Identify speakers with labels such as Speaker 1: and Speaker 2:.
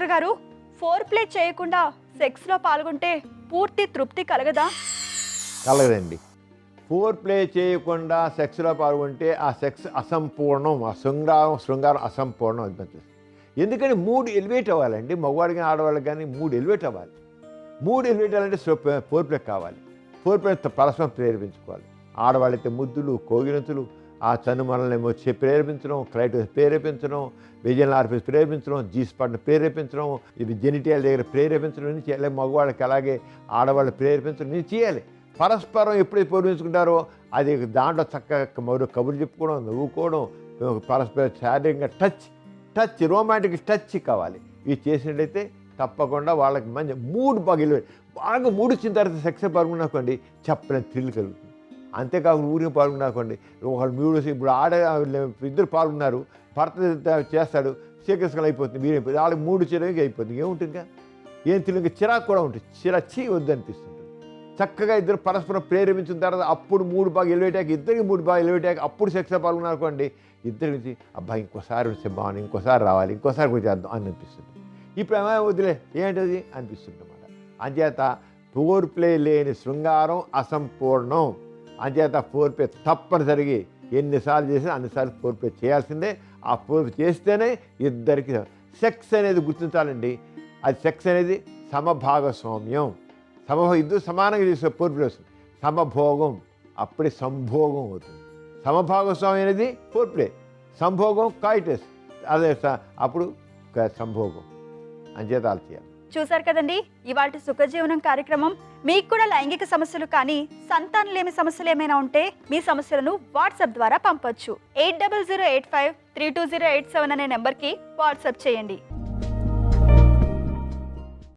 Speaker 1: Doctor గారు, four play చేయకుండా సెక్స్లో పాల్గొంటే పూర్తి తృప్తి కలగదా?
Speaker 2: కలగదండి. ఫోర్ ప్లే చేయకుండా సెక్స్లో పాల్గొంటే ఆ సెక్స్ అసంపూర్ణం, ఆ శృంగారం అసంపూర్ణం అనిపిస్తుంది. ఎందుకని 3 ఎలివేట్ అవ్వాలండి. మగవాడికి కానీ ఆడవాళ్ళకి కానీ 3 ఎలివేట్ అవ్వాలి. 3 ఎలివేట్ అవ్వాలంటే ఫోర్ ప్లే కావాలి. ఫోర్ ప్లే పరస్పరం ప్రేరేపించుకోవాలి. ఆడవాళ్ళైతే ముద్దులు, కోగినంతులు, ఆ చనుమలనేమో ప్రేరేపించడం, క్లైటోస్ ప్రేరేపించడం, విజయన్ ఆర్పిస్ ప్రేరేపించడం, జీ స్పాట్ని ప్రేరేపించడం, ఇవి జెనిటియల్ దగ్గర ప్రేరేపించడం నుంచి చేయాలి. మగవాళ్ళకి అలాగే ఆడవాళ్ళు ప్రేరేపించడం నుంచి చేయాలి. పరస్పరం ఎప్పుడైతే పూర్వించుకుంటారో అది దాంట్లో చక్కగా మరో కబుర్లు చెప్పుకోవడం, నవ్వుకోవడం, పరస్పరం శారీరకంగా టచ్ రొమాంటిక్ టచ్ కావాలి. ఇవి చేసినట్టయితే తప్పకుండా వాళ్ళకి మంచి బాగా మూడు వచ్చిన తర్వాత సెక్స్ పాల్గొన్నాకోండి చెప్పలేని థ్రిల్ కలుగుతుంది. అంతేకాకుండా ఊరికి పాల్గొన్నాకోండి ఒకళ్ళు మూడు ఇప్పుడు ఇద్దరు పాల్గొన్నారు, భర్త చేస్తాడు, శీకరిసకలు అయిపోతుంది, మీరైపోతుంది, వాళ్ళకి 3 చిరకి అయిపోతుంది. ఏముంటుందిగా ఏం తెలియక చిరాకు కూడా ఉంటుంది. చిరచ్చి వద్దనిపిస్తుంటుంది. చక్కగా ఇద్దరు పరస్పరం ప్రేరేపించిన తర్వాత అప్పుడు 3 బాగా ఎలివేటాక ఇద్దరికి 3 బాగా ఎలివేటాక అప్పుడు సెక్స్లో పాల్గొన్నారనుకోండి ఇద్దరికి అబ్బాయి ఇంకోసారి వస్తే బాగుంది, ఇంకోసారి రావాలి, ఇంకోసారి కూడా చేద్దాం అని అనిపిస్తుంది. ఇప్పుడు ఏమైనా వదిలే ఏంటది అనిపిస్తుంది అన్నమాట. అంచేత ఫోర్ ప్లే లేని శృంగారం అసంపూర్ణం. అంచేత ఫోర్ ప్లే తప్పనిసరిగి ఎన్నిసార్లు చేసినా అన్నిసార్లు ఫోర్ ప్లే చేయాల్సిందే. ఆ ఫోర్ ప్లే చేస్తేనే ఇద్దరికి సెక్స్ అనేది గుర్తించాలండి. అది సెక్స్ అనేది సమభాగస్వామ్యం. ఇద్దరు సమానంగా చేసే ఫోర్ ప్లే వస్తుంది. సమభోగం అప్పుడే సంభోగం అవుతుంది. సమభాగస్వామ్యం అనేది ఫోర్ ప్లే, సంభోగం కాయిటస్, అదే అప్పుడు సంభోగం. అంచేత అలా చేయాలి.
Speaker 1: చూశారు కదండి ఇవాల్టి సుఖజీవనం కార్యక్రమం. మీకు కూడా లైంగిక సమస్యలు కానీ సంతానలేమి సమస్యలు ఏమైనా ఉంటే మీ సమస్యలను వాట్సాప్ ద్వారా పంపొచ్చు. 8008532087 అనే నెంబర్కి వాట్సాప్ చేయండి.